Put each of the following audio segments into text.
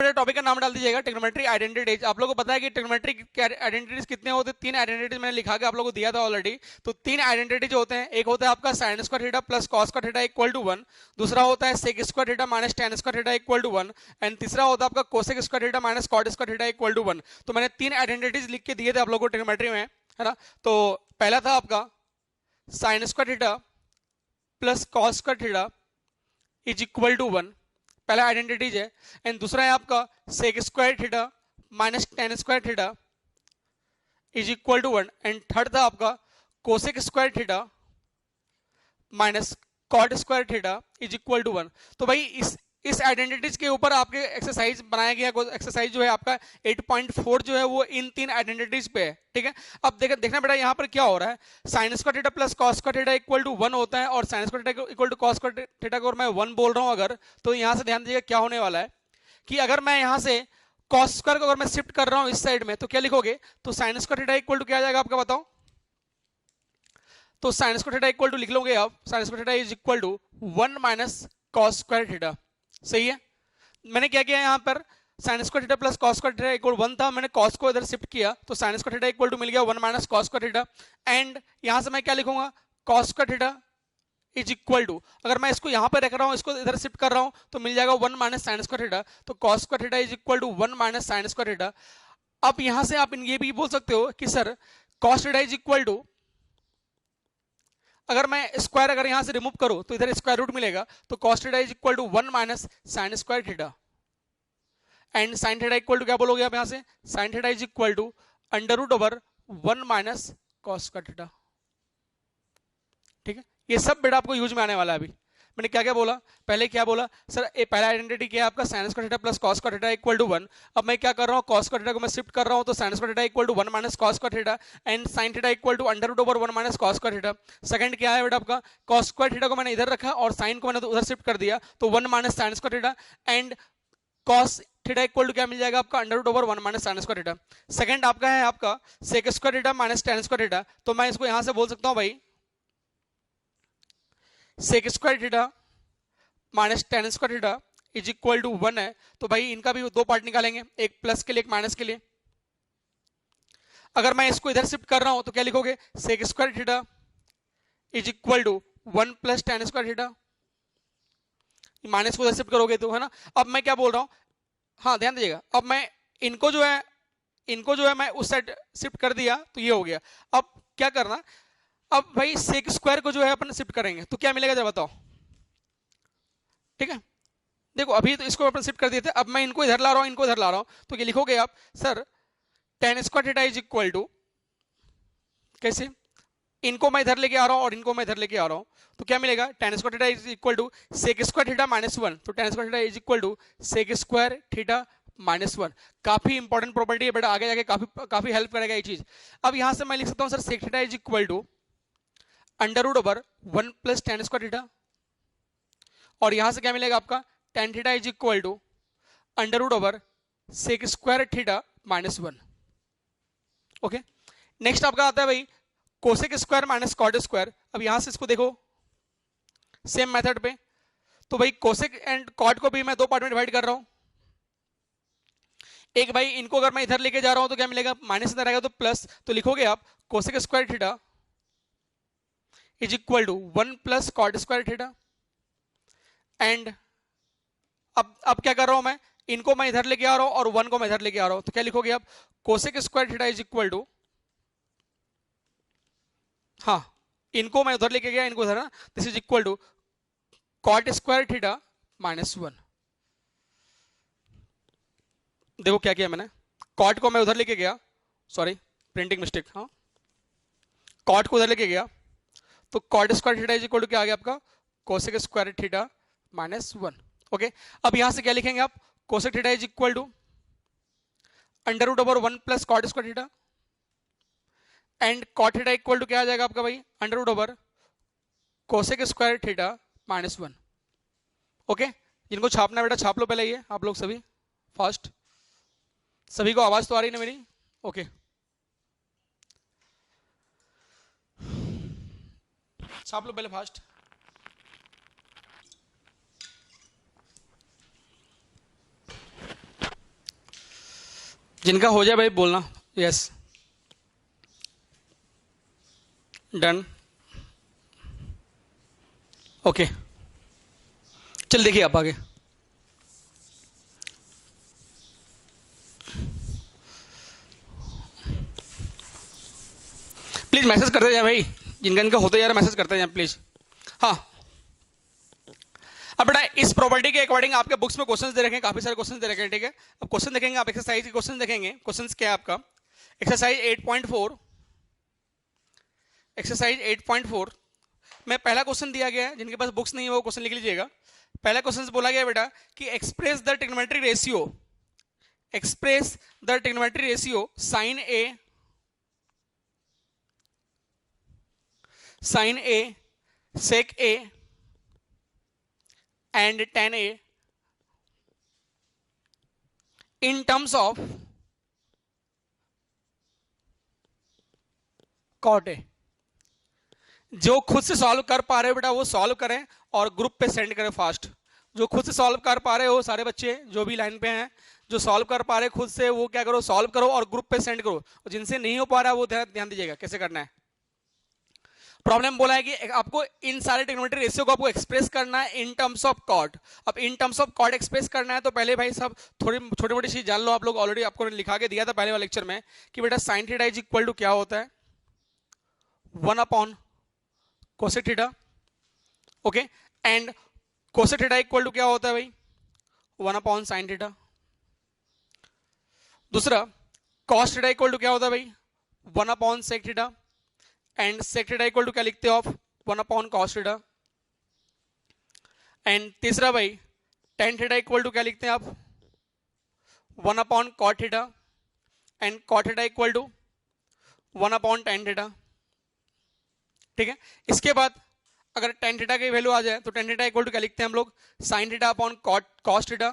Topic का नाम डाल दीजिएगा ट्रिग्नोमेट्री आइडेंटिटीज। आप लोगों को पता है कि ट्रिग्नोमेट्री आइडेंटिटीज कितने होते हैं? तीन आइडेंटिटीज मैंने लिखा के आप लोगों को दिया था ऑलरेडी। तो तीन आइडेंटिटीज होते हैं, एक होता है आपका sine square theta plus cos square theta equal to 1, दूसरा होता है sec square theta minus tan square theta equal to 1, and तीसरा होता है आपका cosec square theta minus cot square theta equal to 1। तो मैंने तीन आइडेंटिटीज लिख के दिए थे आप लोगों को ट्रिग्नोमेट्री में, है ना। तो पहला था आपका sine square theta plus cos square theta is equal to 1, पहला आइडेंटिटीज है। एंड दूसरा है आपका sec square theta minus tan square theta is equal to 1, and third था आपका cosec square theta minus cot square theta is equal to 1। तो भाई इस आइडेंटिटीज के ऊपर आपके एक्सरसाइज बनाया गया, एक्सरसाइज जो है आपका 8.4 जो है वो इन तीन आइडेंटिटीज पे है, ठीक है। अब देखना बेटा यहाँ पर क्या हो रहा है, sine square theta plus cos square theta equal to 1 होता है, और sine square theta equal to cos square theta को मैं 1 बोल रहा हूँ अगर, तो यहाँ से ध्यान दीजिएगा क्या होने वाला है कि अगर मैं यहाँ से कॉस स्क्वायर को अगर मैं शिफ्ट कर रहा हूँ इस साइड में तो क्या लिखोगे, तो sine square theta equal to क्या आ जाएगा आपका बताओ। तो sine square theta equal to लिख लोगे आप, sine square theta is equal to 1 minus cos square theta. सही है। मैंने क्या किया यहाँ पर, sine square theta plus cos square theta equal 1 था, मैंने कॉस को इधर शिफ्ट किया तो sine square theta equal to मिल गया 1 minus cos square theta. And यहाँ से मैं क्या लिखूंगा, cos square theta is equal to, अगर मैं इसको यहाँ पर रख रहा हूँ इसको इधर शिफ्ट कर रहा हूँ तो मिल जाएगा 1 माइनस साइन स्क्वायर थीटा, तो cos square theta is equal to 1 minus sine square theta. अब यहाँ से आप ये भी बोल सकते हो कि sir cos theta is equal to, अगर मैं स्क्वायर अगर यहां से रिमूव करूं तो इधर स्क्वायर रूट मिलेगा, तो cos theta is equal to 1 minus sine square theta, and sine theta equal to क्या बोलोगे आप यहां से, sine theta is equal to under root over 1 minus cos square theta. ठीक है, ये सब बेटा आपको यूज में आने वाला है। अभी मैंने क्या क्या बोला, पहले क्या बोला सर, ये पहला आइडेंटिटी क्या है आपका, sine square theta plus cos square theta equal to 1। अब मैं क्या कर रहा हूँ, कॉस स्क्वायर थीटा को मैं शिफ्ट कर रहा हूँ तो sine square theta equal to 1 minus cos square theta, and sine theta equal to under root over 1 minus cos square theta. Second क्या है बेटा आपका, कॉस स्क्वायर थीटा को मैंने इधर रखा और साइन को मैंने उधर शिफ्ट कर दिया तो 1 minus sine square theta, and cos theta equal to क्या मिल जाएगा आपका, under root over 1 minus sine square theta. Second आपका है आपका sec square theta minus tan square theta, तो मैं इसको यहां से बोल सकता हूं भाई sec square theta minus tan square theta is equal to 1 है। तो भाई इनका भी दो पार्ट निकालेंगे, एक प्लस के लिए एक माइनस के लिए। अगर मैं इसको इधर शिफ्ट कर रहा हूं तो क्या लिखोगे, sec square theta is equal to 1 plus tan square theta, minus को इधर शिफ्ट करोगे तो, है ना। अब मैं क्या बोल रहा हूं, हाँ ध्यान दीजिएगा, अब मैं इनको जो है मैं उस साइड शिफ्ट कर दिया तो ये हो गया। अब क्या करना, अब भाई सेक स्क्वायर को जो है अपन शिफ्ट करेंगे तो क्या मिलेगा जरा बताओ। ठीक है, देखो अभी तो इसको अपन शिफ्ट कर दिए थे, अब मैं इनको इधर ला रहा हूं इनको इधर ला रहा हूं, तो ये लिखोगे आप sir tan square theta is equal to, कैसे, इनको मैं इधर लेके आ रहा हूं और इनको मैं इधर लेके आ रहा हूं तो क्या मिलेगा, tan square theta is equal to sec square theta minus 1, तो tan square theta is equal to sec square theta minus 1। काफी इंपॉर्टेंट प्रॉपर्टी है बेटा, आगे जाके काफी काफी हेल्प करेगा ये चीज। अब यहां से मैं लिख सकता हूं sir sec theta is equal to under root over 1 plus tan square theta, और यहां से क्या मिलेगा आपका, tan theta is equal to under root over sec square theta minus 1। Okay, next आपका आता है भाई cosec square minus cot square. अब यहां से इसको देखो सेम मेथड पे, तो भाई कोसेक एंड कॉट को भी मैं दो पार्ट में डिवाइड कर रहा हूं। एक भाई इनको अगर मैं इधर लेके जा रहा हूं तो क्या मिलेगा, माइनस इधर आएगा तो प्लस, तो लिखोगे आप cosec square theta is equal to 1 plus cot square theta, and अब क्या कर रहा हूं मैं, इनको मैं इधर लेके आ रहा हूं और 1 को मैं इधर लेके आ रहा हूं, तो क्या लिखोगे आप cosec square theta is equal to, हाँ इनको मैं उधर लेके गया इनको उधर ना, this is equal to cot square theta minus 1। देखो क्या किया मैंने, कॉट को मैं उधर लेके गया, सॉरी प्रिंटिंग मिस्टेक, हाँ कॉट को उधर लेके गया तो cot square theta is equal to क्या आ गया आपका, cosec square theta minus 1। Okay, अब यहां से क्या लिखेंगे आप, cosec theta is equal to under root over 1 plus cot square theta, and cot theta equal to क्या आ जाएगा आपका भाई, under root over cosec square theta minus 1। Okay, जिनको छापना बेटा छाप लो पहले, ये आप लोग सभी फास्ट, सभी को आवाज तो आ रही ना मेरी, ओके छाप लो पहले फास्ट। जिनका हो जाए भाई बोलना यस डन ओके। चल देखिए आप आगे। प्लीज मैसेज करते जाए भाई, जिनका इनका होते यार मैसेज करते जाए प्लीज। हाँ अब बेटा इस प्रॉपर्टी के अकॉर्डिंग आपके बुक्स में क्वेश्चंस दे रखे हैं, काफी सारे क्वेश्चंस दे रखे हैं, ठीक है। अब क्वेश्चन देखेंगे आप, एक्सरसाइज के क्वेश्चन देखेंगे। क्वेश्चंस क्या है आपका, एक्सरसाइज 8.4, एक्सरसाइज 8.4 में पहला क्वेश्चन दिया गया है, जिनके पास बुक्स नहीं है वो क्वेश्चन लिख लीजिएगा। पहला क्वेश्चन बोला गया बेटा कि express the trigonometric ratio, express the trigonometric ratio sine A, sine A, sec A and tan A in terms of cot A। जो खुद से सॉल्व कर पा रहे हो बेटा वो सॉल्व करें और ग्रुप पे सेंड करें फास्ट। जो खुद से सॉल्व कर पा रहे हो सारे बच्चे जो भी लाइन पे हैं, जो सॉल्व कर पा रहे खुद से, वो क्या करो सॉल्व करो और ग्रुप पे सेंड करो। और जिनसे नहीं हो पा रहा वो ध्यान दीजिएगा कैसे करना है। प्रॉब्लम बोला है कि आपको इन सारे ट्रिग्नोमेट्रिक रेशियो को आपको एक्सप्रेस करना है इन टर्म्स ऑफ कॉट। अब in terms of cot express करना है तो पहले भाई सब थोड़ी छोटी मोटी चीज जान लो आप लोग। ऑलरेडी आपको लिखा के दिया था पहले वाले लेक्चर में कि बेटा sine theta is equal to क्या होता है, 1 upon cosec theta, okay. And cosec theta equal to क्या होता है भाई, 1 अपॉन साइन थीटा। दूसरा कॉस थीटा इक्वल टू क्या होता है भाई, 1 upon sec theta. And sec theta equal to क्या लिखते हो आप, 1 अपॉन कॉस थीटा। एंड तीसरा भाई टेन थीटा इक्वल टू क्या लिखते हैं आप, 1 upon cot theta. And cot theta equal to 1 upon tan theta, ठीक है। इसके बाद अगर टेन थीटा की वैल्यू आ जाए तो टेन थीटा इक्वल टू क्या लिखते हैं हम लोग, sign theta upon cos theta.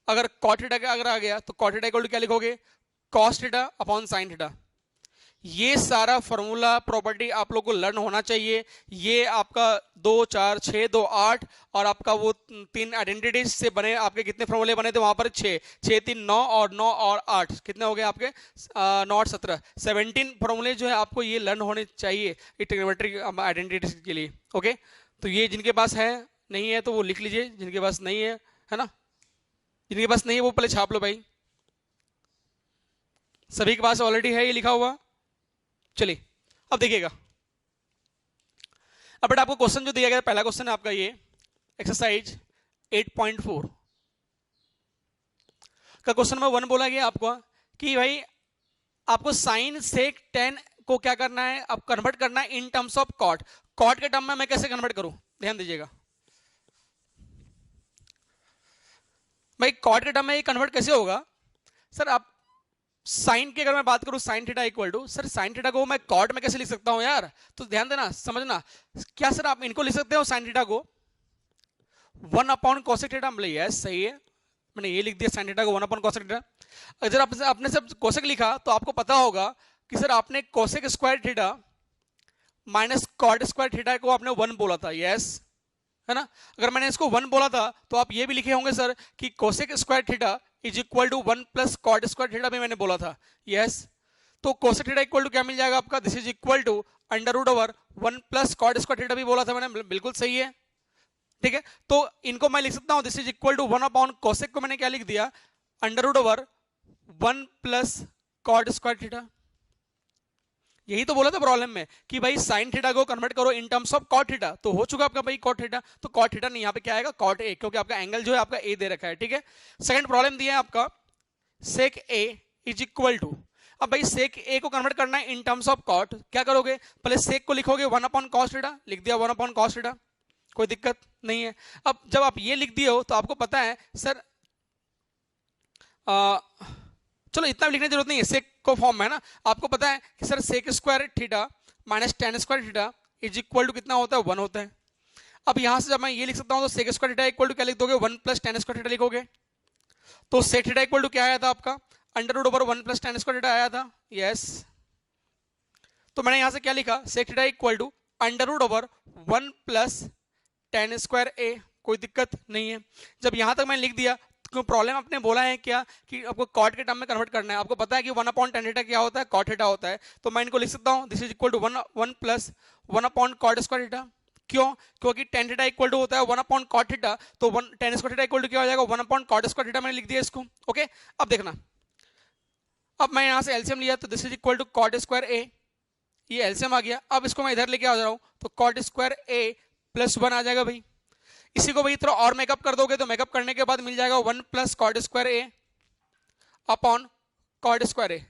अगर कॉट थीटा का अगर आ गया तो कॉट थीटा इक्वल टू क्या लिखोगे, cos theta upon sine theta. ये सारा फॉर्मूला प्रॉपर्टी आप लोग को लर्न होना चाहिए। ये आपका 2 4 6 2 8 और आपका वो 3 आइडेंटिटीज से बने आपके कितने फॉर्मूले बने थे वहां पर 6 6 3 9 और 9 और 8 कितने हो गए आपके 9 और 17 17 फॉर्मूले जो है आपको ये लर्न होने चाहिए ये ट्रिग्नोमेट्रिक आइडेंटिटीज के लिए, ओके। तो ये जिनके पास है नहीं है तो वो लिख लीजिए, जिनके पास नहीं है ना, जिनके पास नहीं है वो पहले छाप लो भाई। सभी के पास ऑलरेडी है ये लिखा हुआ। चलिए अब देखिएगा। अब बेटा आपको क्वेश्चन जो दिया गया पहला क्वेश्चन है आपका ये एक्सरसाइज 8.4 का क्वेश्चन नंबर 1 बोला गया आपको कि भाई आपको साइन सेक टेन को क्या करना है, अब कन्वर्ट करना है in terms of cot. Cot के टर्म में मैं कैसे कन्वर्ट करूं, ध्यान दीजिएगा भाई। कॉट के टर्म में ये कन्वर्ट कैसे होगा सर, आप साइन की अगर मैं बात करूं sine theta equal to, sir sine theta को मैं कॉट में कैसे लिख सकता हूं यार, तो ध्यान देना समझना। क्या सर आप इनको लिख सकते हो साइन थीटा को 1 अपॉन कोसेक थीटा, मतलब यस सही है, मैंने ये लिख दिया साइन थीटा को 1 अपॉन कोसेक थीटा। अगर आपने सब कोसेक लिखा तो आपको पता होगा कि सर आपने cosec square theta minus cot square theta को आपने 1 बोला था, यस है ना। अगर मैंने इसको 1 बोला था तो आप ये भी लिखे होंगे सर कि cosec square theta is equal to 1 plus cot square theta भी मैंने बोला था, यस। तो कोसेक थीटा इक्वल टू क्या मिल जाएगा आपका, this is equal to under root over 1 plus cot square theta भी बोला था मैंने, बिल्कुल सही है, ठीक है। तो इनको मैं लिख सकता हूं this is equal to 1 upon cosec को मैंने क्या लिख दिया, under root over 1 plus cot square theta. यही तो बोला था प्रॉब्लम में कि भाई साइन थीटा को कन्वर्ट करो in terms of cot theta, तो हो चुका आपका भाई कॉट थीटा। तो कॉट थीटा नहीं, यहाँ पे क्या आएगा कॉट ए, क्योंकि आपका एंगल जो है आपका ए दे रखा है, ठीक है। सेकंड प्रॉब्लम दिया है आपका sec A is equal to, अब भाई सेक ए को कन्वर्ट करना है इन टर्म्स ऑफ कॉट, क्या करोगे पहले सेक को लिखोगे 1 अपॉन कॉस थीटा, लिख दिया 1 अपॉन कॉस थीटा, कोई दिक्कत नहीं है। अब जब आप ये लिख दिए हो तो आपको पता है सर चलो इतना लिखने की जरूरत नहीं है, सेक को फॉर्म में है ना, आपको पता है कि sir sec square theta minus tan square theta is equal to कितना होता है 1 होता है। अब यहां से जब मैं ये लिख सकता हूं तो sec square theta equal to क्या लिख दोगे 1 प्लस टेन स्क्वायर थीटा लिखोगे। तो सेक थीटा इक्वल टू क्या आया था आपका under root over 1 plus tan square theta आया था, यस। तो मैंने यहां से क्या लिखा sec theta equal to under root over 1 plus tan square ए, कोई दिक्कत नहीं है। जब यहां तक मैंने लिख दिया क्यों प्रॉब्लम आपने बोला है क्या कि आपको कॉट के टर्म में कन्वर्ट करना है, आपको पता है कि 1/tan थीटा क्या होता है, कॉट थीटा होता है, तो मैं इनको लिख सकता हूं this is equal to 1 plus 1/cot square theta. क्यों? क्योंकि tan थीटा इक्वल टू होता है 1/cot थीटा, तो 1 tan square theta equal to क्या हो जाएगा 1/cot स्क्वायर थीटा, मैंने लिख दिया इसको। ओके, अब देखना, अब मैं यहां से एलसीएम लिया तो this is equal to cot square a, ये एलसीएम आ गया। अब इसको मैं इधर लेके आ जा रहा हूं तो कॉट स्क्वायर ए प्लस 1 आ जाएगा भाई। इसी को भाई थोड़ा और मेकअप कर दोगे तो मेकअप करने के बाद मिल जाएगा 1 plus cot square A upon cot square a.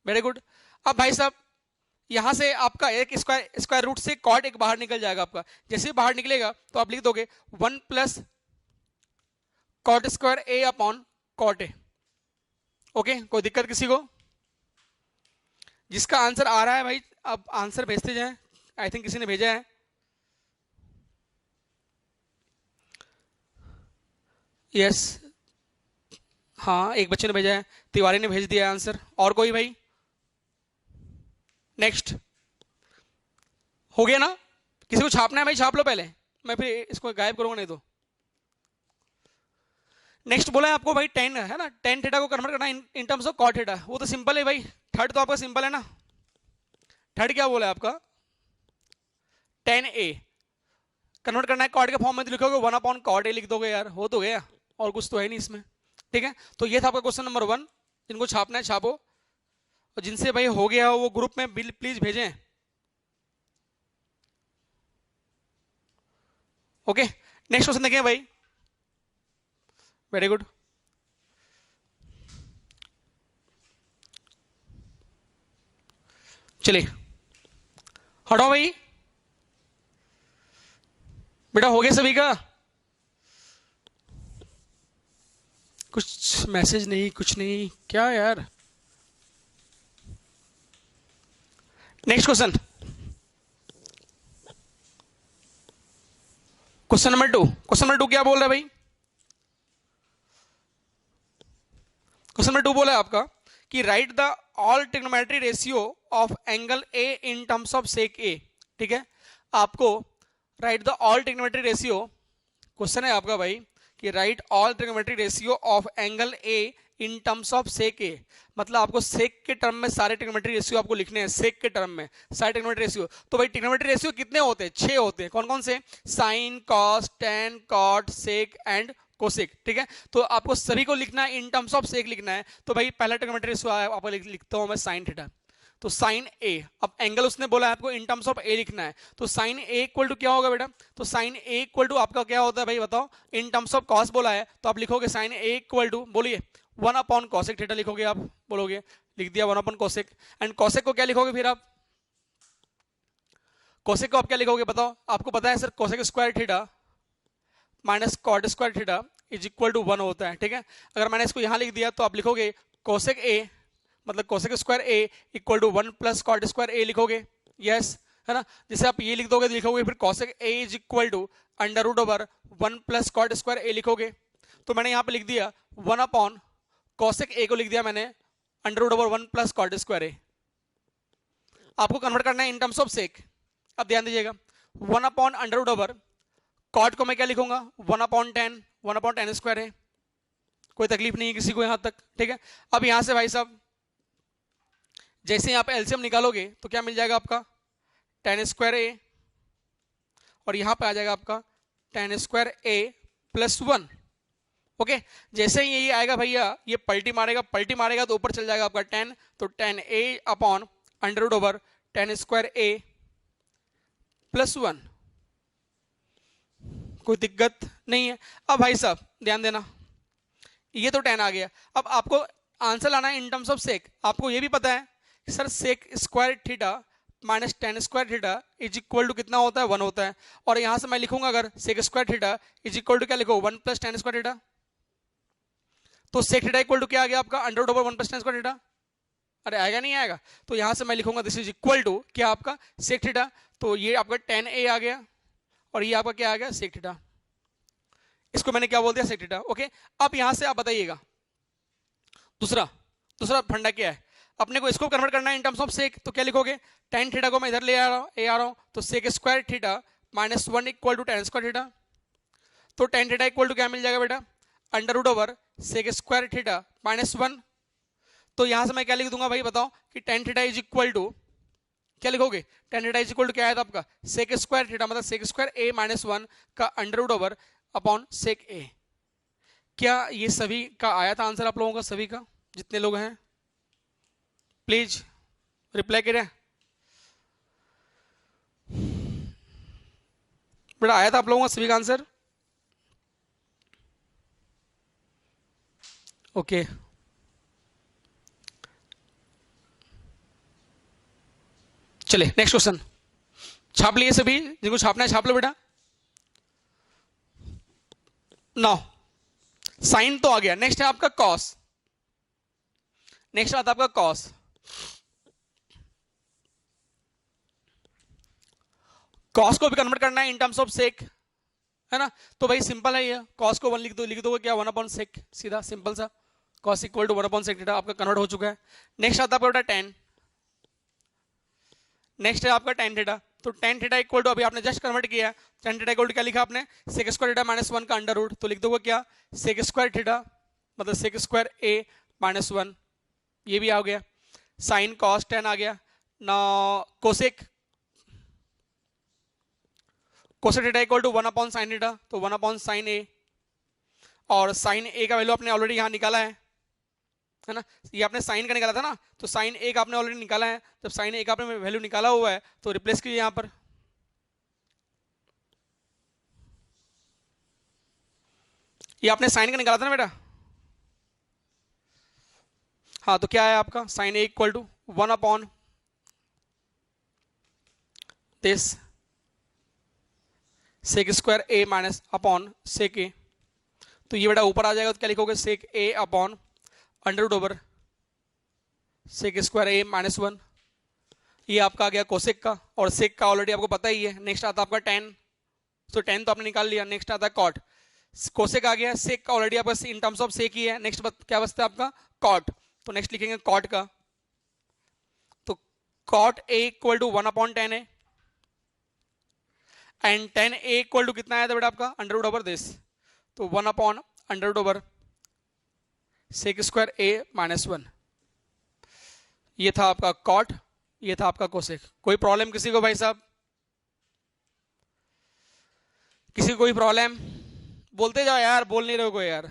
Very good. अब भाई साहब यहां से आपका एक स्क्वायर रूट से कॉट एक बाहर निकल जाएगा आपका, जैसे बाहर निकलेगा तो आप लिख दोगे 1 plus cot square A upon cot A. Okay, कोई दिक्कत किसी को? जिसका आंसर आ रहा है भाई अब आंसर भेजते जाएं। आई थिंक किसी ने भेजा है। यस, हाँ एक बच्चे ने भेजा है, तिवारी ने भेज दिया आंसर। और कोई भाई? नेक्स्ट हो गया ना? किसी को छापना है भाई छाप लो पहले, मैं फिर इसको गायब करूंगा नहीं तो। नेक्स्ट बोला है आपको भाई टेन है ना, टेन थीटा को कन्वर्ट करना in terms of cot theta. वो तो सिंपल है भाई, थर्ड तो आपका सिंपल है ना। थर्ड क्या बोला है आपका? टेन ए कन्वर्ट करना है कॉट के फॉर्म में तो लिखोगे 1/cot ए लिख दोगे यार, हो तो गया, और कुछ तो है नहीं इसमें। ठीक है, तो ये था आपका क्वेश्चन नंबर 1। जिनको छापना है छापो, और जिनसे भाई हो गया हो वो ग्रुप में बिल प्लीज भेजें। ओके, नेक्स्ट क्वेश्चन देखें भाई। Very good. चलिए हटाओ भाई, बेटा हो गया सभी का? कुछ मैसेज नहीं, कुछ नहीं, क्या यार। Next question, question number 2। Question number 2 क्या बोल रहा है भाई? क्वेश्चन नंबर 2 बोला है आपका कि write the all trigonometry ratio of angle a in terms of sec a. ठीक है, आपको write the all trigonometry ratio, question है आपका भाई कि write all trigonometry ratio of angle a in terms of sec a. मतलब आपको सेक के टर्म में सारे ट्रिग्नोमेट्री रेशियो आपको लिखने हैं, सेक के टर्म में सारे ट्रिग्नोमेट्री रेशियो। तो भाई ट्रिग्नोमेट्री रेशियो कितने होते हैं? 6 होते हैं। कौन कौन से? Sine, cos, tan, cot, sec and cosec. ठीक है, तो आपको सभी को लिखना है इन टर्म्स ऑफ सेक लिखना है। तो भाई पहला ट्रिग्नोमेट्री रेशियो आपको लिखता हूं मैं साइन थीटा, तो साइन ए। अब एंगल उसने बोला है आपको इन टर्म्स ऑफ ए लिखना है, तो साइन ए इक्वल टू क्या होगा बेटा? तो साइन ए इक्वल टू आपका क्या होता है भाई बताओ? इन टर्म्स ऑफ कॉस बोला है तो आप लिखोगे साइन ए इक्वल टू, बोलिए 1/cosec थीटा लिखोगे आप, बोलोगे, लिख दिया 1/cosec। एंड cosec को क्या लिखोगे फिर आप? cosec को आप क्या लिखोगे बताओ? आपको पता है sir cosec square theta minus cot square theta is equal to 1 होता है। ठीक है, अगर मैंने इसको यहां लिख दिया तो आप लिखोगे cosec ए मतलब cosec square A equal to 1 plus cot square a लिखोगे। यस, है ना? जैसे आप ये लिख दोगे तो लिखोगे फिर cosec a is equal to under root over 1 plus cot square a लिखोगे। तो मैंने यहाँ पे लिख दिया 1/cosec ए को लिख दिया मैंने under root over 1 plus cot square a. आपको कन्वर्ट करना है इन टर्म्स ऑफ सेक। अब ध्यान दीजिएगा, 1/अंडर रूट ओवर कॉट को मैं क्या लिखूंगा? 1/tan स्क्वायर है। कोई तकलीफ नहीं है किसी को यहां तक? ठीक है, अब यहां से भाई साहब जैसे यहां पे एलसीएम निकालोगे तो क्या मिल जाएगा आपका? tan स्क्वायर ए, और यहां पे आ जाएगा आपका tan square A plus 1। Okay, जैसे ही ये आएगा भैया ये पलटी मारेगा तो ऊपर चल जाएगा आपका tan, तो tan a upon under root over tan square a plus 1। कोई दिक्कत नहीं है। अब भाई साहब ध्यान देना, ये तो tan आ गया। अब आपको आंसर लाना है इन टर्म्स ऑफ सेक। आपको ये भी पता है कि sir sec square theta minus tan square theta is equal to कितना होता है? 1 होता है। और यहां से मैं लिखूंगा अगर sec square theta is equal to क्या लिखो? 1 प्लस tan स्क्वायर थीटा। तो सेक थीटा इक्वल टू क्या आ गया आपका? Under root over 1 plus tan square theta. अरे आएगा नहीं आएगा? तो यहां से मैं लिखूंगा दिस इज इक्वल टू क्या आपका? Sec theta. तो ये आपका tan a आ गया और ये आपका क्या आ गया? Sec theta. इसको मैंने क्या बोल दिया? Sec theta. ओके, अब यहां से आप बताइएगा दूसरा फंडा क्या है? अपने को इसको कन्वर्ट करना है इन टर्म्स ऑफ सेक, तो क्या लिखोगे? tan थीटा को मैं इधर ले आ रहा हूं तो sec square theta minus 1 equal to tan square theta. तो tan थीटा इक्वल टू क्या मिल जाएगा बेटा? Under root over sec square theta -1। तो यहां से मैं क्या लिख दूंगा भाई बताओ कि tan theta is equal to, क्या लिखोगे, tan theta is equal to क्या आया था आपका, सेक स्क्वायर थीटा मतलब सेक स्क्वायर ए -1 का under root over upon sec a. क्या ये सभी का आया था आंसर आप लोगों का, सभी का जितने लोग हैं प्लीज रिप्लाई करें। बेटा आया था आप लोगों का सभी का आंसर? ओके चले नेक्स्ट क्वेश्चन, छाप लिए सभी, जिनको छापना है छाप लो बेटा। नाउ साइन तो आ गया, नेक्स्ट है आपका कॉस। नेक्स्ट आता है आपका कॉस। कॉस को भी कन्वर्ट करना है इन टर्म्स ऑफ सेक, है ना, तो भाई सिंपल है ये, कॉस को 1 लिख दो क्या 1 अपॉन सेक, सीधा सिंपल सा, cos equal to 1 upon sec theta आपका कन्वर्ट हो चुका है। नेक्स्ट आता है आपका बेटा टेन, नेक्स्ट है आपका टेन थीटा, तो टेन थीटा इक्वल टू अभी आपने जस्ट कन्वर्ट किया, टेन थीटा इक्वल टू क्या लिखा आपने, सेक स्क्वायर थीटा -1 का अंडर रूट, तो लिख दोगे क्या सेक स्क्वायर थीटा मतलब सेक स्क्वायर ए -1, ये भी आ गया। साइन कॉस टेन आ गया ना, cosec cosec theta equal to 1 upon sine theta, तो 1 अपॉन साइन ए, और साइन ए का वैल्यू आपने ऑलरेडी यहां निकाला है ना, ये आपने साइन का निकाला था ना, तो साइन ए का आपने ऑलरेडी निकाला है, जब साइन ए का आपने वैल्यू निकाला हुआ है तो रिप्लेस कीजिए यहां पर। ये आपने साइन का निकाला था ना बेटा, हाँ, तो क्या है आपका sine a equal to 1 upon this sec square A minus upon sec a, तो ये बेटा ऊपर आ जाएगा, तो क्या लिखोगे sec a upon under root over sec square ए -1, ये आपका आ गया कोसेक का, और सेक का ऑलरेडी आपको पता ही है। नेक्स्ट आता है आपका टेन, तो टेन तो आपने निकाल लिया। नेक्स्ट आता है कॉट, कोसेक आ गया, सेक का ऑलरेडी आपका इन टर्म्स ऑफ सेक ही है। नेक्स्ट क्या बचता है आपका कॉट, तो नेक्स्ट लिखेंगे कॉट का, तो cot A equal to 1 upon tan है, and tan A equal to कितना आया था बेटा आपका अंडर रूट ओवर दिस, तो 1 upon under root over sec square ए -1, ये था आपका कॉट, ये था आपका कोसेक। कोई प्रॉब्लम किसी को भाई साहब, किसी को कोई प्रॉब्लम, बोलते जाओ यार, बोल नहीं रहे हो यार।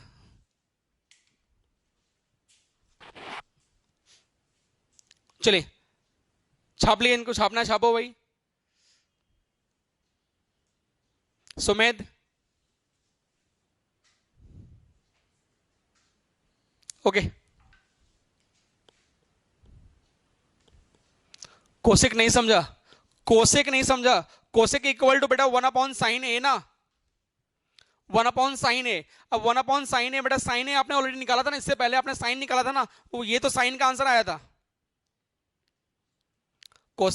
चलिए छाप लिए, इनको छापना है छापो भाई। सुमेध, ओके, कोसेक नहीं समझा, कोसेक नहीं समझा, कोसेक इक्वल टू बेटा 1 अपॉन साइन ए ना, 1 अपॉन साइन ए। अब 1 अपॉन साइन ए बेटा, साइन ए आपने ऑलरेडी निकाला था ना, इससे पहले आपने साइन निकाला था ना, ये तो साइन का आंसर आया था,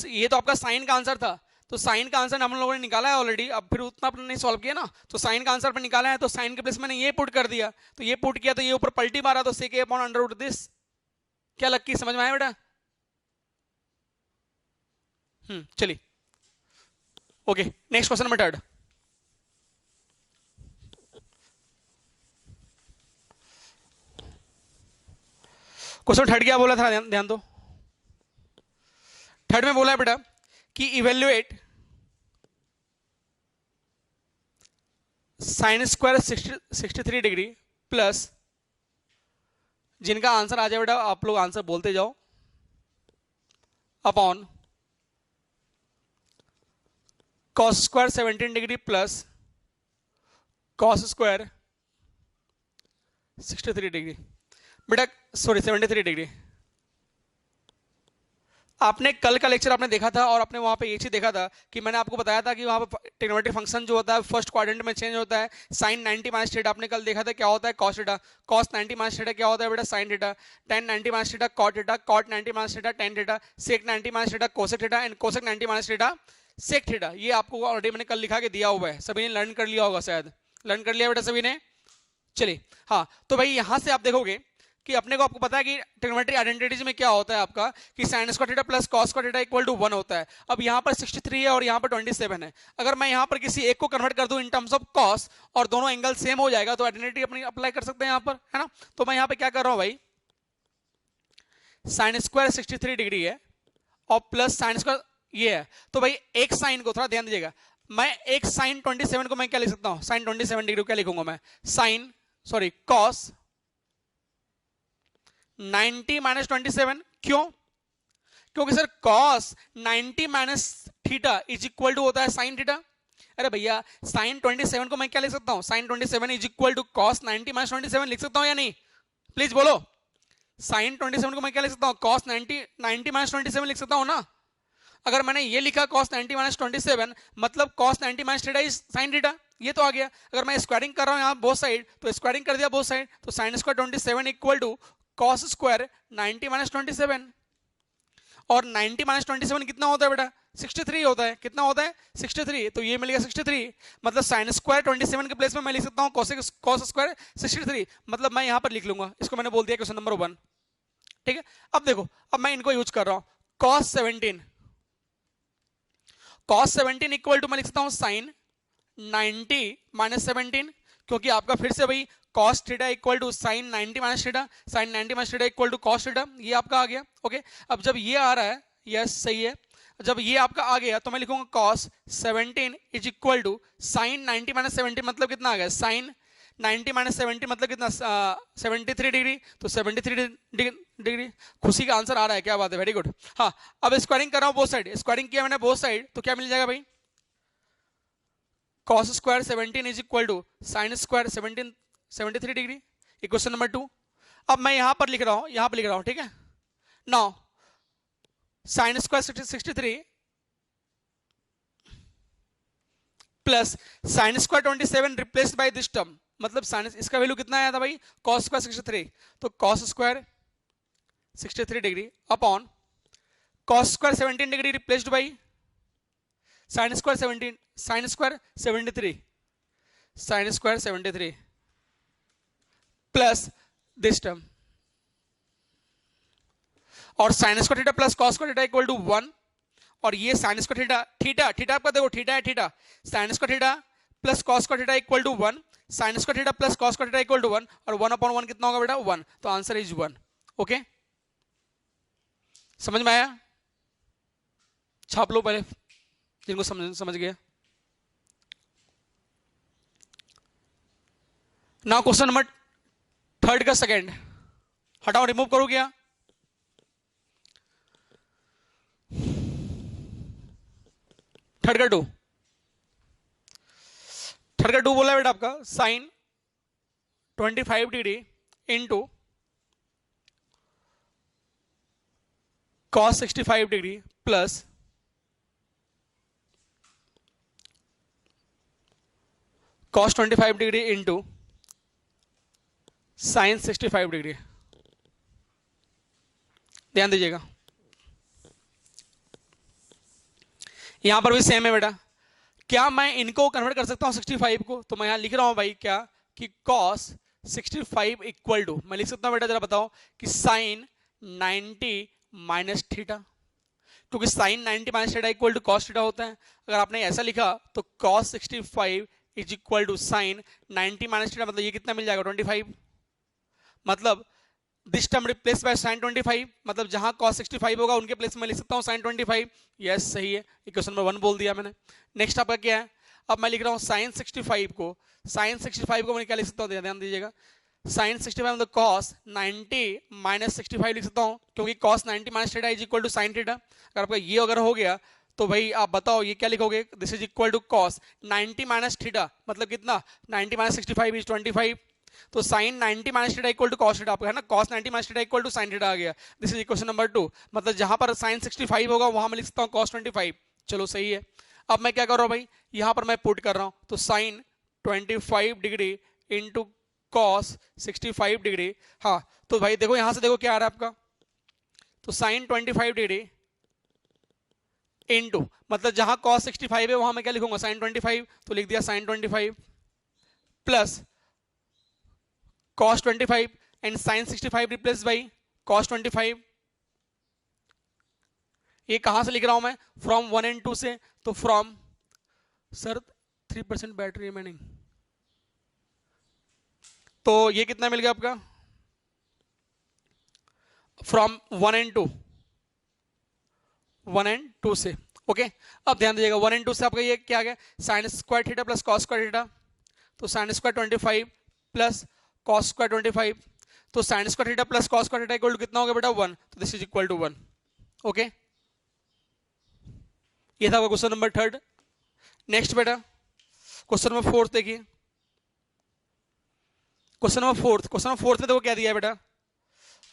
ये तो आपका साइन का आंसर था, तो साइन का आंसर हम लोगों ने निकाला है ऑलरेडी, अब फिर उतना अपने नहीं सॉल्व किया ना, तो साइन का आंसर पर निकाला है, तो साइन के प्लेस मैंने ये पुट कर दिया, तो ये पुट किया तो ये ऊपर पलटी मारा, तो सेक a upon under root this. क्या लक्की समझ में आया बेटा? चलिए okay, next question number third. Question third क्या बोला था, ध्यान दो। थर्ड में बोला है बेटा कि evaluate sign square 63 degree plus, जिनका आंसर आ जाए बेटा आप लोग आंसर बोलते जाओ, upon cos square 17 degree plus cos square 63 degree, बेटा सॉरी 73 डिग्री। आपने कल का लेक्चर आपने देखा था, और आपने वहां पे ये चीज देखा था कि मैंने आपको बताया था कि वहां पर ट्रिग्नोमेट्रिक फंक्शन जो होता है फर्स्ट क्वाड्रेंट में चेंज होता है। साइन 90 माइनस थीटा आपने कल देखा था क्या होता है, cos theta, cos 90 minus theta क्या होता है बेटा sine theta, tan 90 minus theta cot theta, cot 90 minus theta tan theta, sec 90 minus theta cosec theta, and cosec 90 minus theta sec theta. ये आपको ऑलरेडी मैंने कल लिखा के दिया हुआ है, सभी ने लर्न कर लिया होगा, शायद लर्न कर लिया बेटा सभी ने। चलिए हाँ, तो भाई यहां से आप देखोगे कि अपने को, आपको पता है कि ट्रिग्नोमेट्री आइडेंटिटीज में क्या होता है आपका, कि sine square theta plus cos square theta equal to 1 होता है। अब यहाँ पर 63 है और यहाँ पर 27 है, अगर मैं यहाँ पर किसी एक को कन्वर्ट कर दूं इन टर्म्स ऑफ कॉस और दोनों एंगल सेम हो जाएगा तो आइडेंटिटी अपनी अप्लाई कर सकते हैं यहाँ पर, है ना। तो मैं यहाँ पे क्या कर रहा हूँ भाई, साइन स्क्वायर 63 डिग्री है और प्लस साइन स्क्वायर ये है, तो भाई एक साइन को थोड़ा ध्यान दीजिएगा, मैं एक साइन 27 को मैं क्या लिख सकता हूँ, साइन 27 डिग्री को क्या लिखूंगा मैं, साइन सॉरी कॉस 90 माइनस 27, क्यों, क्योंकि sir cos 90 minus theta is equal to होता है साइन थीटा। अरे भैया साइन 27 को मैं क्या लिख सकता हूं, sine 27 is equal to cos 90 minus 27 लिख सकता हूं या नहीं, प्लीज बोलो। साइन 27 को मैं क्या लिख सकता हूं, cos 90 माइनस 27 लिख सकता हूं ना। अगर मैंने ये लिखा cos 90 माइनस 27 मतलब cos 90 minus theta is sine theta, ये तो आ गया। अगर मैं स्क्वायरिंग कर रहा हूं यहाँ बोथ साइड तो स्क्वायरिंग कर दिया बोथ साइड, तो sine square 27 equal to cos square 90 minus 27, और 90 माइनस 27 कितना होता है बेटा, 63 होता है। कितना होता है 63, तो ये मिल गया 63, मतलब साइन स्क्वायर 27 के प्लेस में मैं लिख सकता हूँ cos स्क्वायर 63, मतलब मैं यहाँ पर लिख लूंगा, इसको मैंने बोल दिया क्वेश्चन नंबर 1, ठीक है। अब देखो, अब मैं इनको यूज कर रहा हूँ, cos 17 इक्वल टू मैं लिख सकता हूँ साइन 90 माइनस 17, क्योंकि आपका फिर से भाई cos theta equal to sine 90 minus theta, sine 90 minus theta equal to cos theta, ये आपका आ गया। ओके, अब जब ये आ रहा है, यस सही है, जब ये आपका आ गया तो मैं लिखूंगा cos 17 is equal to sine 90 minus 17, मतलब कितना आ गया, साइन 90 माइनस 70 मतलब कितना 73 डिग्री, तो 73 डिग्री। खुशी का आंसर आ रहा है, क्या बात है, वेरी गुड। हाँ, अब स्क्वायरिंग कर रहा हूँ बोथ साइड, स्क्वायरिंग किया मैंने बोथ साइड, तो क्या मिल जाएगा भाई, cos square 17 is equal to sine square 73 degree, equation number 2। अब मैं यहां पर लिख रहा हूं, यहां पर लिख रहा हूं, ठीक है। Now sine square 63 plus sine square 27 replaced by this term, मतलब साइन, इसका वैल्यू कितना आया था भाई, cos स्क्वायर 63, तो cos square 63 degree upon cos square 17 degree replaced by sine square 17, sine square 73, sine square 73 plus this term, और sine square theta plus cos square theta equal to 1, और ये sine square theta, theta theta आपका देखो theta है, theta sine square theta plus cos square theta equal to 1, sine square theta plus cos square theta equal to 1, और 1 upon 1 कितना होगा बेटा 1, तो आंसर इज 1। ओके, समझ में आया, छाप लो पहले जिनको समझ गया। नाउ क्वेश्चन नंबर 3 का सेकंड, हटाओ रिमूव करो क्या, थर्ड का टू बोला है बेटा आपका, sine 25 degree into cos 65 degree plus cos 25 degree into sine 65 degree. ध्यान दीजिएगा, यहां पर भी सेम है बेटा, क्या मैं इनको कन्वर्ट कर सकता हूं 65 को, तो मैं यहां लिख रहा हूं भाई क्या, कि cos 65 इक्वल टू, मैं लिख सकता हूं बेटा, जरा बताओ, कि साइन 90 माइनस थीटा, क्योंकि sine 90 minus theta equal to cos theta होता है। अगर आपने ऐसा लिखा तो cos 65 is equal to sine 90 minus theta, मतलब ये कितना मिल जाएगा 25, मतलब this term replace by sin 25, मतलब जहां cos 65 होगा उनके प्लेस में लिख सकता हूं sin 25। यस सही है, इक्वेशन नंबर 1 बोल दिया मैंने। नेक्स्ट आपका क्या है, अब मैं लिख रहा हूं sin 65 को, मैं क्या लिख सकता हूं, ध्यान दीजिएगा, sin 65 मतलब cos 90 माइनस 65 लिख सकता हूं, क्योंकि cos 90 minus theta is equal to sin theta. अगर आपका ये अगर हो गया तो भाई आप बताओ ये क्या लिखोगे, this is equal to cos 90 minus theta, मतलब कितना 90 माइनस 65 इज 25, तो sin 90 minus theta equal to cos theta आपका है ना, cos 90 minus theta equal to sin theta आ गया। दिस इज इक्वेशन नंबर 2, मतलब जहां पर sin 65 होगा वहां मैं लिख सकता हूं cos 25। चलो सही है, अब मैं क्या कर रहा हूं भाई, यहां पर मैं पुट कर रहा हूं, तो sin 25 degree into cos 65 degree. हाँ तो भाई देखो यहां से देखो क्या आ रहा है आपका, तो sin 25 डिग्री इंटू, मतलब जहां cos 65 है वहां मैं क्या लिखूंगा sin 25, तो लिख दिया sin 25 plus cos 25, and sine 65 replace by cos 25। ये कहां से लिख रहा हूं मैं, फ्रॉम 1 एंड 2 से, तो फ्रॉम सर 3% बैटरी रिमेनिंग, तो ये कितना मिल गया आपका, फ्रॉम 1 एंड 2, 1 एंड 2 से। ओके अब ध्यान दीजिएगा 1 एंड 2 से आपका ये क्या आ गया, sine square theta plus cos square theta, तो sine square 25 plus cos square 25, तो sine square theta plus cos square theta equal to कितना हो गया बेटा 1, तो this is equal to 1। Okay ये था आपका क्वेश्चन नंबर 3। नेक्स्ट बेटा क्वेश्चन नंबर 4 देखिए, क्वेश्चन नंबर 4, क्वेश्चन नंबर 4 में देखो क्या दिया है बेटा,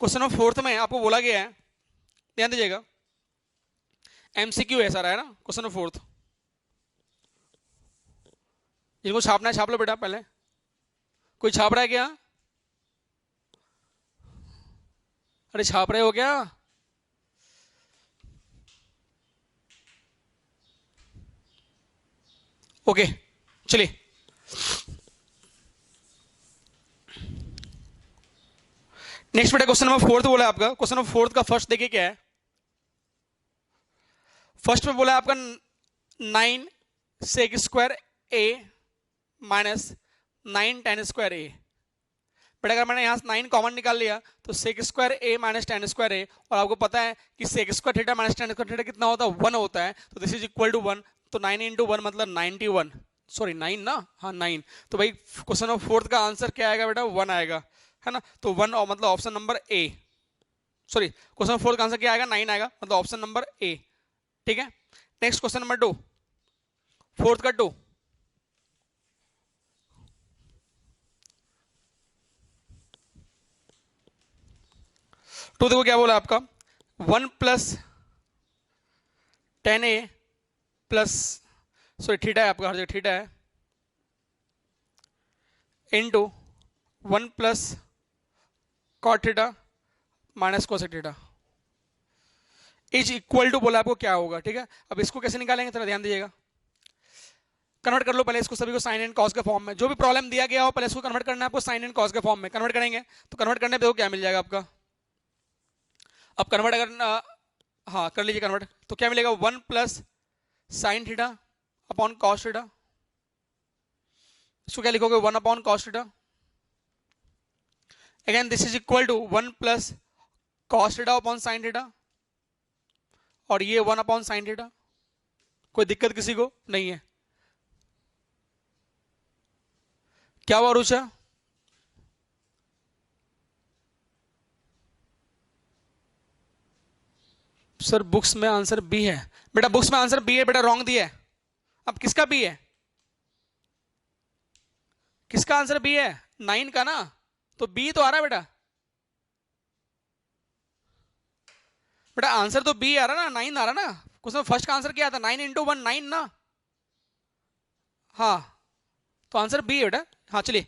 क्वेश्चन नंबर 4 में आपको बोला गया है, ध्यान दीजिएगा, एमसीक्यू है सारा, है ना क्वेश्चन नंबर 4। जिनको छापना है छाप लो बेटा पहले, कोई छाप रहा है क्या, अरे छाप रहे हो क्या, ओके चलिए नेक्स्ट बेटा क्वेश्चन नंबर 4 बोला है आपका, क्वेश्चन नंबर 4 का फर्स्ट देखिए क्या है, फर्स्ट में बोला है आपका 9 sec square A minus 9 tan square A. बेटा अगर मैंने यहाँ 9 कॉमन निकाल लिया तो sec square A minus tan square A, और आपको पता है कि sec square theta minus tan square theta कितना होता है, 1 होता है, तो दिस इज इक्वल टू 1, तो 9 इंटू 1 मतलब 91, सॉरी 9 ना, हाँ 9, तो भाई क्वेश्चन नंबर 4 का आंसर क्या आएगा बेटा 1 आएगा, है ना, तो 1 मतलब option number A, sorry question number 4 का आंसर क्या आएगा 9 आएगा, मतलब ऑप्शन नंबर ए। ठीक है नेक्स्ट क्वेश्चन नंबर 2, 4 का 2, तो देखो क्या बोला आपका 1 plus 10a plus, sorry theta है आपका, हर जगह थीटा है, into 1 plus cot theta minus cosec theta is equal to बोला आपको क्या होगा। ठीक है अब इसको कैसे निकालेंगे थोड़ा ध्यान दीजिएगा, कन्वर्ट कर लो पहले इसको सभी को साइन एंड कॉस के फॉर्म में, जो भी प्रॉब्लम दिया गया हो पहले इसको कन्वर्ट करना है आपको साइन एंड कॉस के फॉर्म में, कन्वर्ट करेंगे तो कन्वर्ट करने पे देखो क्या मिल जाएगा आपका, अब कन्वर्ट अगर हाँ कर लीजिए कन्वर्ट, तो क्या मिलेगा 1 plus sine theta upon cos theta, इसको क्या लिखोगे 1 upon cos theta, again this is equal to 1 plus cos theta upon sine theta, और ये 1 अपॉन साइन थीटा, कोई दिक्कत किसी को नहीं है, क्या हुआ रुचा, सर बुक्स में आंसर बी है, बेटा बुक्स में आंसर बी है बेटा, रॉन्ग दिया है, अब किसका बी है, किसका आंसर बी है 9 का ना, तो बी तो आ रहा है बेटा, बेटा आंसर तो बी आ रहा ना, 9 आ रहा ना, उसमें फर्स्ट का आंसर क्या था 9 इंटू 1 9 ना, हाँ तो आंसर बी है बेटा। हाँ चलिए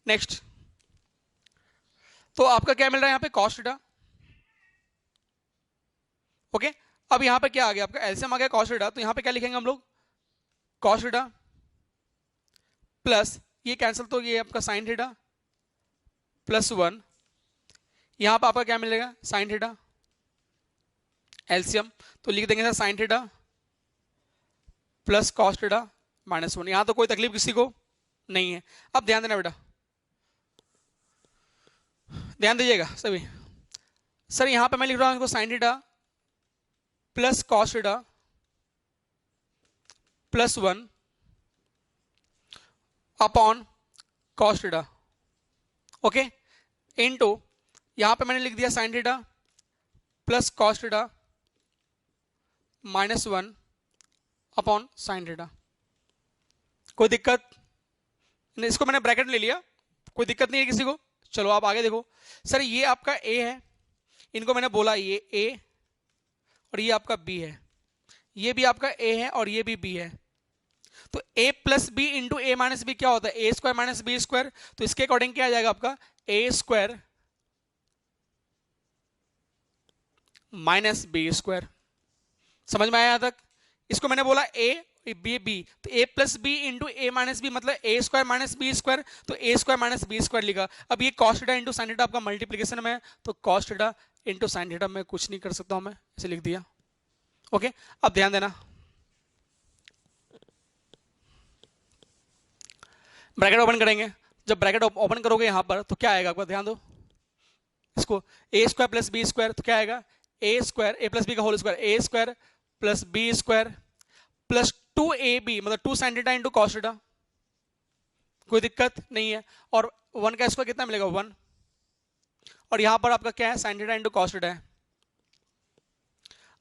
नेक्स्ट, तो आपका क्या मिल रहा है यहाँ पे कॉस थीटा, ओके अब यहाँ पे क्या आ गया आपका एलसीएम आ गया कॉस थीटा, तो यहाँ पे क्या लिखेंगे हम लोग कॉस थीटा प्लस ये कैंसिल, तो ये आपका साइन थीटा प्लस 1, यहाँ पे आपका क्या मिलेगा साइन थीटा एलसीएम, तो लिख देंगे sir sine theta plus cos theta minus 1, यहाँ तो कोई तकलीफ किसी को नहीं है। अब ध्यान देना बेटा, ध्यान दीजिएगा सभी, सर यहाँ पे मैं लिख रहा हूँ इसको sine theta plus cos theta plus 1 upon cos theta, okay into यहां पे मैंने लिख दिया sine theta plus cos theta minus 1 upon sine theta, कोई दिक्कत नहीं, इसको मैंने ब्रैकेट ले लिया, कोई दिक्कत नहीं है किसी को। चलो आप आगे देखो, सर ये आपका ए है, इनको मैंने बोला ये ए और ये आपका बी है, ये भी आपका ए है और ये भी बी है, तो a plus B into A minus B क्या होता है A square minus B square, तो इसके अकॉर्डिंग क्या आ जाएगा आपका A square minus B square, समझ में आया यहां तक, इसको मैंने बोला a, बी बी, तो ए plus B into A minus B मतलब A square minus B square, तो ए स्क्वायर माइनस बी स्क्वायर लिखा। अब ये cos theta into sine theta आपका मल्टीप्लीकेशन में है, तो cos theta into sine theta में कुछ नहीं कर सकता हूं मैं, इसे लिख दिया। ओके, अब ध्यान देना, ब्रैकेट ओपन करेंगे, जब ब्रैकेट ओपन करोगे यहां पर तो क्या आएगा आपका, ध्यान दो इसको, A square plus B square, तो क्या आएगा A square, A plus B का whole square, A square plus B square plus 2ab मतलब 2 sin theta into cos theta, कोई दिक्कत नहीं है। और 1 का स्क्वायर कितना मिलेगा 1, और यहां पर आपका क्या है sin theta into cos theta है।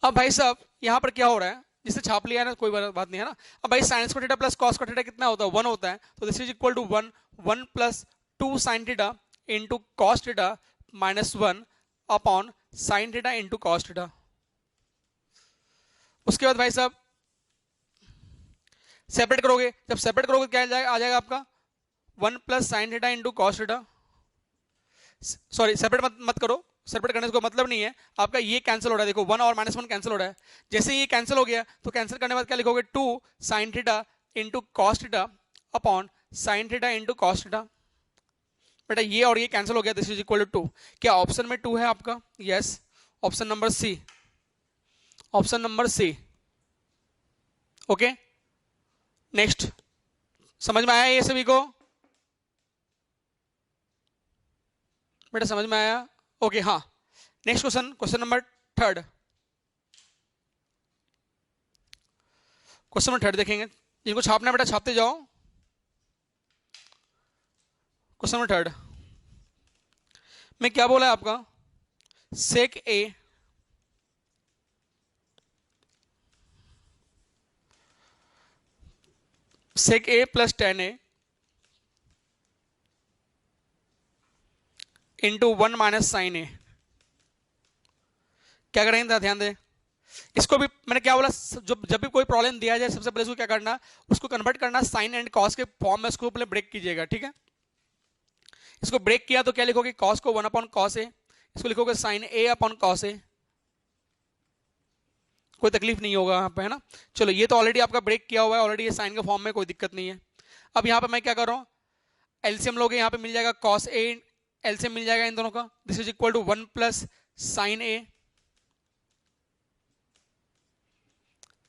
अब भाई साहब यहां पर क्या हो रहा है, जिसे छाप लिया है ना, कोई बात नहीं है ना। अब भाई sine square theta plus cos square theta कितना होता है 1 होता है, तो this is equal to 1, 1 plus 2 sin theta into cos theta minus 1 upon sin theta into cos theta. उसके बाद भाई साहब सेपरेट करोगे, जब सेपरेट करोगे क्या आ जाएगा आपका 1 plus sine theta into cos theta, sorry separate मत करो, सेपरेट करने से कोई मतलब नहीं है, आपका ये कैंसिल हो रहा है, देखो 1 और -1 कैंसिल हो रहा है। जैसे ये कैंसिल हो गया तो कैंसिल करने के बाद क्या लिखोगे 2 sine theta into cos theta upon sine theta into cos theta. बेटा ये और ये कैंसिल हो गया, दिस इज इक्वल टू 2। क्या ऑप्शन में 2 है आपका? Yes, option number C, option number C. Okay, next, समझ में आया ये सभी को? बेटा समझ में आया? ओके हाँ, next question, question number 3, question number 3 देखेंगे, जिनको छापना है बेटा छापते जाओ। क्वेश्चन नंबर 3 में क्या बोला है आपका, sec A sec A plus 10a into 1 minus sine A, क्या करेंगे ध्यान दे। इसको भी मैंने क्या बोला, जब भी कोई प्रॉब्लम दिया जाए सबसे पहले उसको क्या करना, उसको कन्वर्ट करना साइन एंड कॉस के फॉर्म में, उसको पहले ब्रेक कीजिएगा, ठीक है। इसको ब्रेक किया तो क्या लिखोगे, कॉस को 1 अपॉन कॉस ए, इसको लिखोगे साइन ए अपॉन कॉस ए, कोई तकलीफ नहीं होगा यहाँ पे, है ना। चलो ये तो ऑलरेडी आपका ब्रेक किया हुआ है ऑलरेडी, ये साइन के फॉर्म में, कोई दिक्कत नहीं है। अब यहाँ पे मैं क्या कर रहा हूँ, एलसीएम लोगे, यहाँ पे मिल जाएगा कॉस ए, एलसीएम मिल जाएगा इन दोनों का, this is equal to 1 plus sine A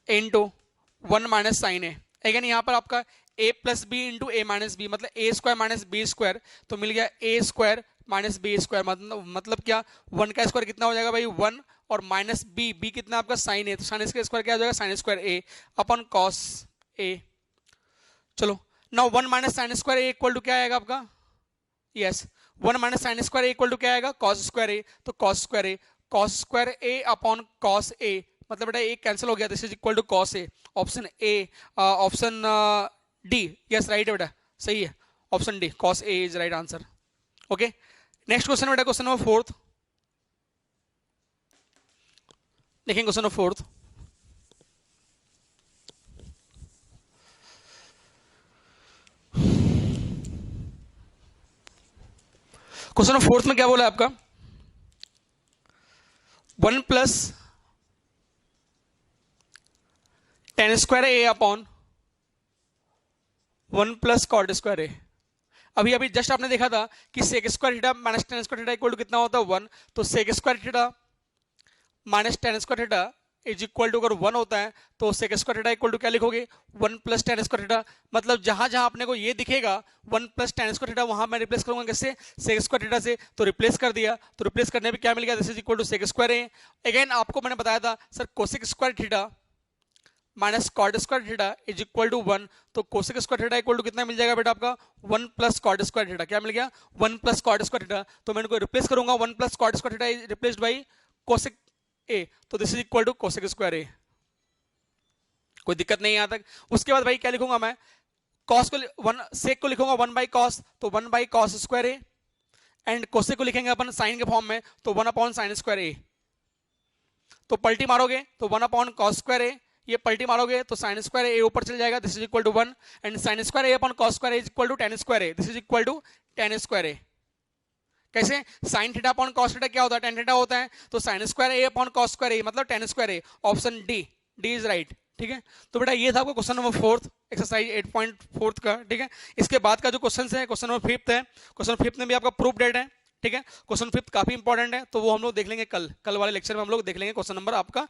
into 1 minus sine A. Again यहाँ पर आपका a plus B into A minus B मतलब A square minus B square, तो मिल गया A square minus B square, मतलब क्या 1 का स्क्वायर कितना हो जाएगा भाई 1, और माइनस बी, बी कितना आपका साइन ए, तो साइन का स्क्वायर क्या हो जाएगा sine square A upon cos A. चलो now 1 minus sine square A equal to क्या आएगा आपका, yes 1 minus sine square A equal to क्या आएगा कॉस स्क्वायर ए, तो cos square A upon cos A, मतलब बेटा एक कैंसिल हो गया, this is equal to cos A. Option A, option D, yes right है बेटा, सही है, option D cos A is right answer. Okay, next question बेटा, क्वेश्चन नंबर 4 देखेंगे, क्वेश्चन नंबर 4 क्वेश्चन नंबर 4 में क्या बोला है आपका, 1 plus tan square A upon 1 plus cot square A. अभी जस्ट आपने देखा था कि sec square theta minus tan square theta equal to कितना होता है 1, तो sec square theta minus tan square theta is equal to अगर 1 होता है तो sec square theta equal to क्या लिखोगे 1 प्लस टेन स्क्वायर थीटा, मतलब जहां जहां अपने को ये दिखेगा 1 प्लस टेन स्क्वायर थीटा वहां मैं रिप्लेस करूंगा किससे, सेक स्क्वायर थीटा से, तो रिप्लेस कर दिया, तो रिप्लेस करने पे क्या मिल गया, this is equal to sec square A. Again आपको मैंने बताया था sir cosec square theta minus cot square theta is equal to 1, तो cosec square theta equal to कितना मिल जाएगा बेटा आपका 1 प्लस कॉट स्क्वायर थीटा, क्या मिल गया 1 प्लस कॉट स्क्वायर थीटा, तो मैं इनको रिप्लेस करूंगा 1 plus cot square theta is replaced by cosec A, तो this is equal to cosec square ए, कोई दिक्कत नहीं यहाँ तक। उसके बाद भाई क्या लिखूंगा मैं, कॉस को 1 सेक को लिखूंगा 1 बाई कॉस, तो 1 by cos square A, and cosec को लिखेंगे अपन साइन के फॉर्म में, तो 1 अपॉन साइन स्क्वायर ए, तो पलटी मारोगे तो 1 अपॉन कॉस स्क्वायर ए, ये पलटी मारोगे तो साइन स्क्वायर ए ऊपर चल जाएगा, this is equal to 1, and sine square A upon cos square A is equal to tan square A, this is equal to tan square A. कैसे, sine theta upon cos theta क्या होता है, tan theta होता है, तो sine square A upon cos square A मतलब tan square A, option D, D is right, ठीक है। तो बेटा ये था आपका क्वेश्चन नंबर 4 एक्सरसाइज 8.4 का। ठीक है। इसके बाद का जो क्वेश्चन है क्वेश्चन नंबर 5 है। क्वेश्चन 5 में भी आपका प्रूफ डेट है। ठीक है। क्वेश्चन 5 काफी इंपॉर्टेंट है, तो वो हम लोग देख लेंगे कल वाले लेक्चर में हम लोग देख लेंगे क्वेश्चन नंबर आपका